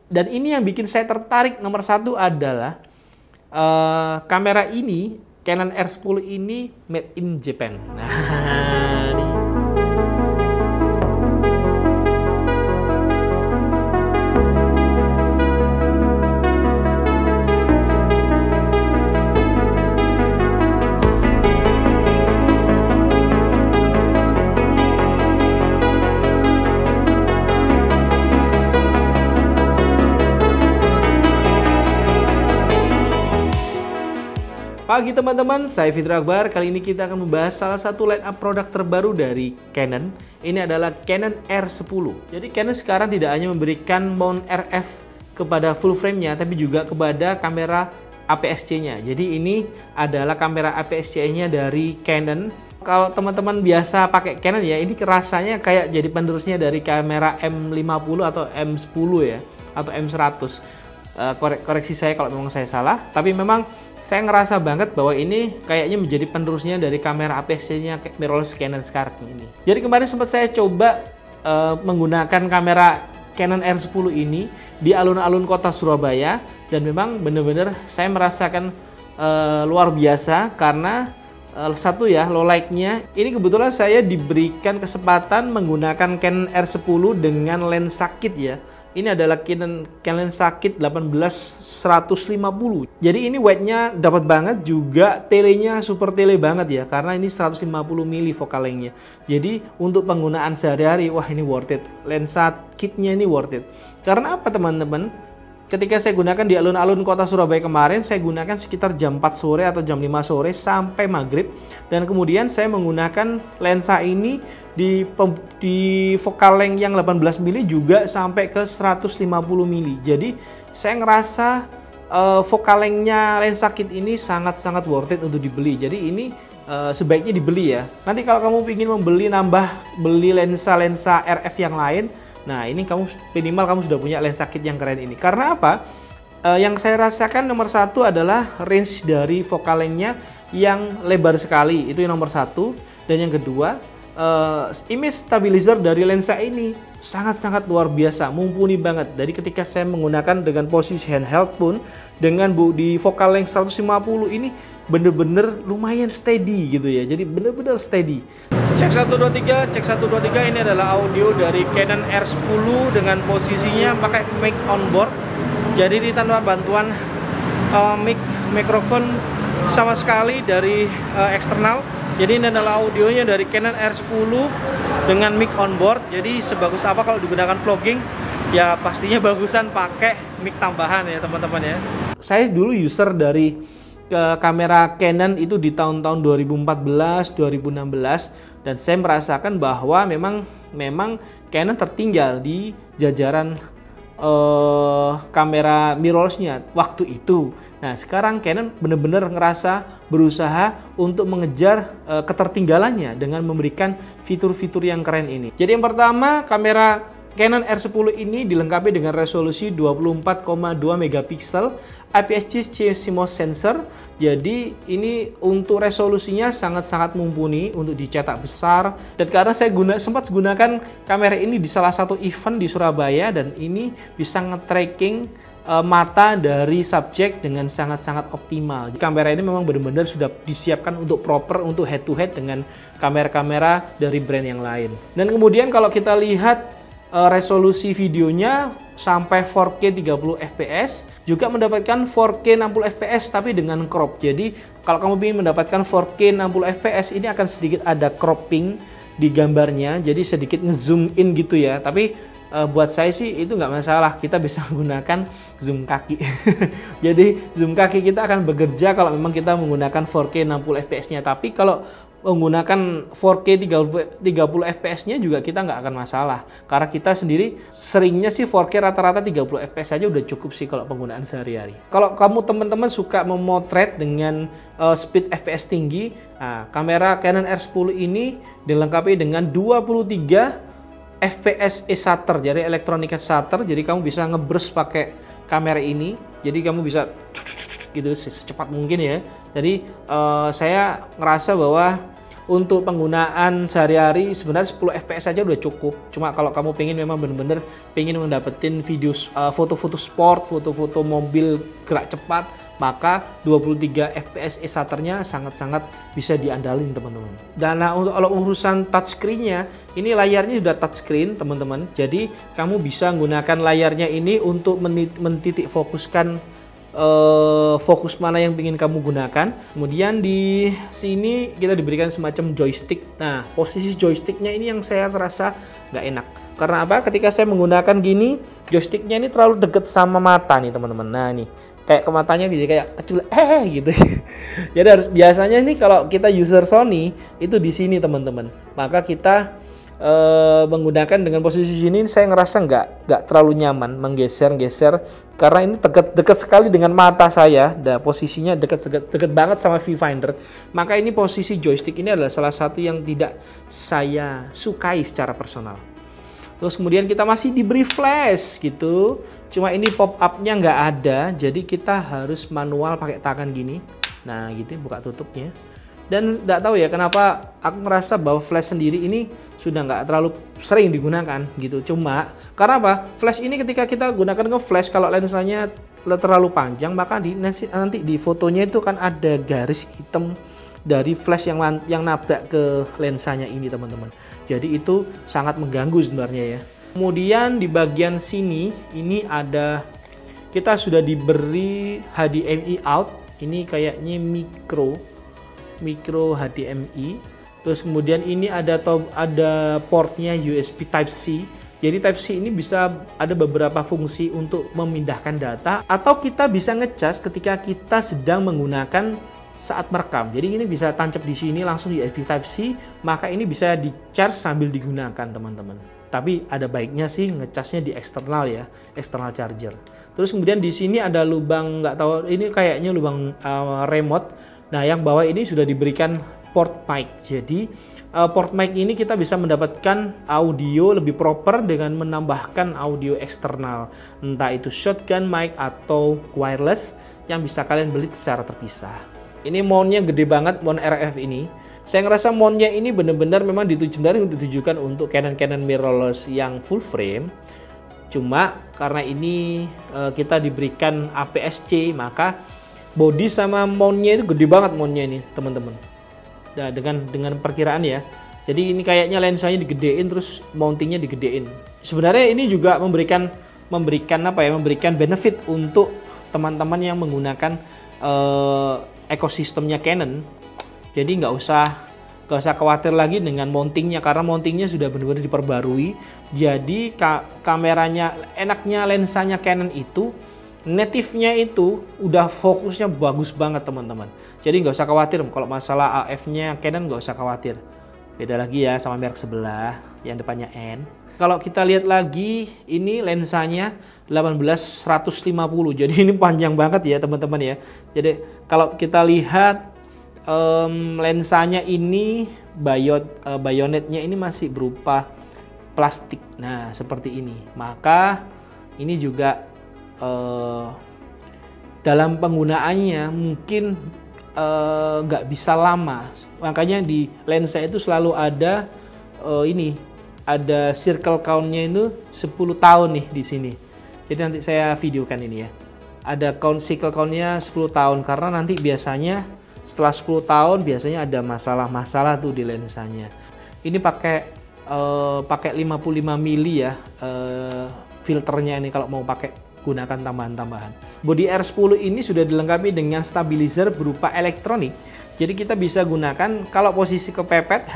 Dan ini yang bikin saya tertarik nomor satu adalah kamera ini, Canon R10 ini made in Japan. Nah, nih. Pagi teman-teman, saya Fitri Akbar. Kali ini kita akan membahas salah satu line up produk terbaru dari Canon. Ini adalah Canon R10. Jadi Canon sekarang tidak hanya memberikan mount RF kepada full frame-nya, tapi juga kepada kamera APS-C-nya. Jadi ini adalah kamera APS-C-nya dari Canon. Kalau teman-teman biasa pakai Canon ya, ini rasanya kayak jadi penerusnya dari kamera M50 atau M10 ya, atau M100. Koreksi saya kalau memang saya salah, tapi memang saya ngerasa banget bahwa ini kayaknya menjadi penerusnya dari kamera APS-C-nya mirrorless Canon sekarang ini. Jadi kemarin sempat saya coba menggunakan kamera Canon R10 ini di alun-alun kota Surabaya, dan memang benar-benar saya merasakan luar biasa karena satu ya, low light-nya. Ini kebetulan saya diberikan kesempatan menggunakan Canon R10 dengan lensa kit ya. Ini adalah Canon lensa kit 18150. Jadi ini weight-nya dapat banget, juga telenya super tele banget ya, karena ini 150 mili focal length-nya. Jadi untuk penggunaan sehari-hari, wah ini worth it. Lensa kitnya ini worth it. Karena apa teman-teman? Ketika saya gunakan di alun-alun kota Surabaya kemarin, saya gunakan sekitar jam 4 sore atau jam 5 sore sampai maghrib. Dan kemudian saya menggunakan lensa ini di focal length yang 18 mili juga sampai ke 150 mili. Jadi saya ngerasa focal length-nya lensa kit ini sangat-sangat worth it untuk dibeli. Jadi ini sebaiknya dibeli ya. Nanti kalau kamu ingin beli lensa-lensa RF yang lain, nah ini kamu minimal kamu sudah punya lensa kit yang keren ini. Karena apa? Yang saya rasakan nomor satu adalah range dari focal length-nya yang lebar sekali, itu yang nomor satu. Dan yang kedua, image stabilizer dari lensa ini sangat-sangat luar biasa, mumpuni banget. Dari ketika saya menggunakan dengan posisi handheld pun, dengan di focal length 150 ini bener-bener lumayan steady gitu ya. Jadi bener-bener steady. Cek 1 2 3, cek 1 2 3. Ini adalah audio dari Canon R10 dengan posisinya pakai mic on board. Jadi ini tanpa bantuan mikrofon sama sekali dari eksternal. Jadi ini adalah audionya dari Canon R10 dengan mic on board. Jadi sebagus apa kalau digunakan vlogging? Ya pastinya bagusan pakai mic tambahan ya teman-teman ya. Saya dulu user dari kamera Canon itu di tahun-tahun 2014, 2016, dan saya merasakan bahwa memang Canon tertinggal di jajaran kamera mirrorless-nya waktu itu. Nah sekarang Canon benar-benar ngerasa berusaha untuk mengejar ketertinggalannya dengan memberikan fitur-fitur yang keren ini. Jadi yang pertama, kamera Canon R10 ini dilengkapi dengan resolusi 24,2 megapiksel APS-C CMOS sensor. Jadi ini untuk resolusinya sangat-sangat mumpuni untuk dicetak besar. Dan karena saya sempat gunakan kamera ini di salah satu event di Surabaya, dan ini bisa nge-tracking mata dari subjek dengan sangat-sangat optimal. Kamera ini memang benar-benar sudah disiapkan untuk proper untuk head to head dengan kamera-kamera dari brand yang lain. Dan kemudian kalau kita lihat resolusi videonya sampai 4K 30 fps, juga mendapatkan 4K 60 fps tapi dengan crop. Jadi kalau kamu ingin mendapatkan 4K 60 fps, ini akan sedikit ada cropping di gambarnya, jadi sedikit nge-zoom in gitu ya. Tapi buat saya sih itu nggak masalah, kita bisa menggunakan zoom kaki. Jadi zoom kaki kita akan bekerja kalau memang kita menggunakan 4K 60 fps-nya. Tapi kalau menggunakan 4K 30 fps-nya juga kita nggak akan masalah. Karena kita sendiri seringnya sih 4K rata-rata 30 fps aja udah cukup sih kalau penggunaan sehari-hari. Kalau kamu teman-teman suka memotret dengan speed fps tinggi, nah, kamera Canon R10 ini dilengkapi dengan 23 fps e-shutter, jadi elektronika shutter. Jadi kamu bisa ngeburst pakai kamera ini. Jadi kamu bisa gitu secepat mungkin ya. Jadi saya ngerasa bahwa untuk penggunaan sehari-hari sebenarnya 10 fps saja udah cukup. Cuma kalau kamu pengen memang bener-bener pengen mendapetin video foto-foto sport, foto-foto mobil gerak cepat, maka 23 fps e-shutternya sangat-sangat bisa diandalin teman-teman. Dan untuk kalau urusan touchscreen-nya, ini layarnya sudah touchscreen teman-teman. Jadi kamu bisa menggunakan layarnya ini untuk mentitik fokuskan fokus mana yang ingin kamu gunakan. Kemudian di sini kita diberikan semacam joystick. Nah, posisi joysticknya ini yang saya terasa nggak enak. Karena apa? Ketika saya menggunakan gini, joysticknya ini terlalu dekat sama mata nih teman-teman. Nah nih, kayak ke matanya gitu, kayak kecil gitu. Jadi harus biasanya nih kalau kita user Sony itu di sini teman-teman. Maka kita menggunakan dengan posisi sini saya ngerasa nggak terlalu nyaman menggeser-geser karena ini dekat sekali dengan mata saya. Dan posisinya dekat banget sama viewfinder. Maka ini posisi joystick ini adalah salah satu yang tidak saya sukai secara personal. Terus kemudian kita masih diberi flash gitu. Cuma ini pop up-nya nggak ada, jadi kita harus manual pakai tangan gini. Nah gitu, buka tutupnya. Dan nggak tahu ya kenapa aku ngerasa bahwa flash sendiri ini sudah nggak terlalu sering digunakan gitu. Cuma karena apa? Flash ini ketika kita gunakan nge-flash, kalau lensanya terlalu panjang, maka nanti di fotonya itu kan ada garis hitam dari flash yang nabrak ke lensanya ini teman-teman. Jadi itu sangat mengganggu sebenarnya ya. Kemudian di bagian sini ini ada, kita sudah diberi HDMI out. Ini kayaknya micro HDMI. Terus kemudian ini ada portnya USB Type-C. Jadi Type-C ini bisa ada beberapa fungsi untuk memindahkan data, atau kita bisa ngecas ketika kita sedang menggunakan saat merekam. Jadi ini bisa tancap di sini langsung USB Type-C, maka ini bisa di-charge sambil digunakan teman-teman. Tapi ada baiknya sih ngecasnya di eksternal ya, eksternal charger. Terus kemudian di sini ada lubang, nggak tahu ini kayaknya lubang remote. Nah yang bawah ini sudah diberikan port mic. Jadi port mic ini kita bisa mendapatkan audio lebih proper dengan menambahkan audio eksternal, entah itu shotgun mic atau wireless yang bisa kalian beli secara terpisah. Ini mountnya gede banget, mount RF ini. Saya ngerasa mountnya ini benar-benar memang ditujukan untuk Canon mirrorless yang full frame. Cuma karena ini kita diberikan APS-C, maka body sama mountnya itu gede banget mountnya ini teman-teman. Nah, dengan perkiraan ya. Jadi ini kayaknya lensanya digedein terus mountingnya digedein. Sebenarnya ini juga memberikan benefit untuk teman-teman yang menggunakan ekosistemnya Canon. Jadi nggak usah khawatir lagi dengan mountingnya, karena mountingnya sudah benar-benar diperbarui. Jadi kameranya, enaknya lensanya Canon itu native-nya itu udah fokusnya bagus banget teman-teman. Jadi nggak usah khawatir kalau masalah AF-nya Canon, nggak usah khawatir. Beda lagi ya sama merek sebelah yang depannya N. Kalau kita lihat lagi, ini lensanya 18-150. Jadi ini panjang banget ya teman-teman ya. Jadi kalau kita lihat lensanya ini bayonetnya ini masih berupa plastik. Nah seperti ini. Maka ini juga dalam penggunaannya mungkin nggak bisa lama. Makanya di lensa itu selalu ada ada circle count-nya itu 10 tahun nih di sini. Jadi nanti saya videokan ini ya. Ada circle count-nya 10 tahun karena nanti biasanya setelah 10 tahun biasanya ada masalah-masalah tuh di lensanya. Ini pakai 55 mili ya filternya ini kalau mau pakai gunakan tambahan-tambahan. Body R10 ini sudah dilengkapi dengan stabilizer berupa elektronik. Jadi kita bisa gunakan kalau posisi kepepet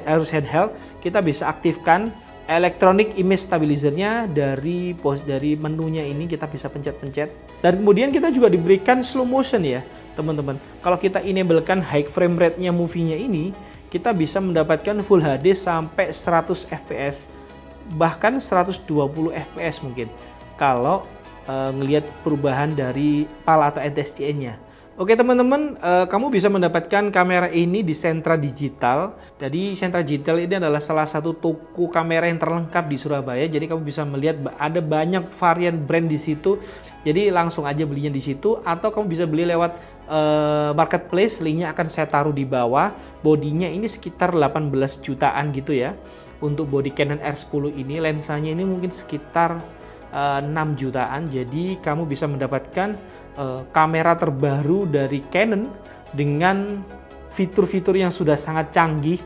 harus handheld, kita bisa aktifkan electronic image stabilizernya dari menunya ini, kita bisa pencet-pencet. Dan kemudian kita juga diberikan slow motion ya teman-teman. Kalau kita enablekan high frame rate-nya movie-nya ini, kita bisa mendapatkan Full HD sampai 100 fps, bahkan 120 fps mungkin kalau ngelihat perubahan dari PAL atau NTSC-nya. Oke teman-teman, kamu bisa mendapatkan kamera ini di Sentra Digital. Jadi Sentra Digital ini adalah salah satu toko kamera yang terlengkap di Surabaya. Jadi kamu bisa melihat ada banyak varian brand di situ. Jadi langsung aja belinya di situ, atau kamu bisa beli lewat marketplace, linknya akan saya taruh di bawah. Bodinya ini sekitar 18 jutaan gitu ya. Untuk body Canon R10 ini, lensanya ini mungkin sekitar 6 jutaan. Jadi kamu bisa mendapatkan kamera terbaru dari Canon dengan fitur-fitur yang sudah sangat canggih.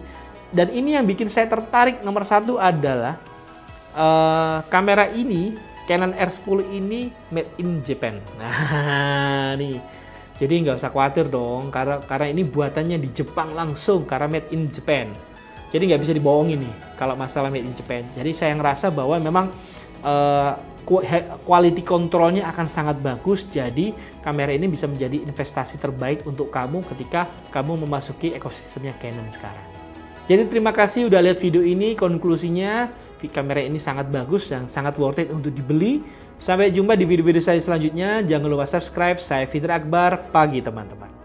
Dan ini yang bikin saya tertarik nomor satu adalah kamera ini, Canon R10 ini made in Japan. Nah nih, jadi nggak usah khawatir dong, karena ini buatannya di Jepang langsung, karena made in Japan. Jadi nggak bisa dibohongin nih kalau masalah made in Japan. Jadi saya ngerasa bahwa memang quality controlnya akan sangat bagus. Jadi kamera ini bisa menjadi investasi terbaik untuk kamu ketika kamu memasuki ekosistemnya Canon sekarang. Jadi terima kasih udah lihat video ini. Konklusinya, kamera ini sangat bagus dan sangat worth it untuk dibeli. Sampai jumpa di video-video saya selanjutnya. Jangan lupa subscribe. Saya Fitri Akbar. Pagi teman-teman.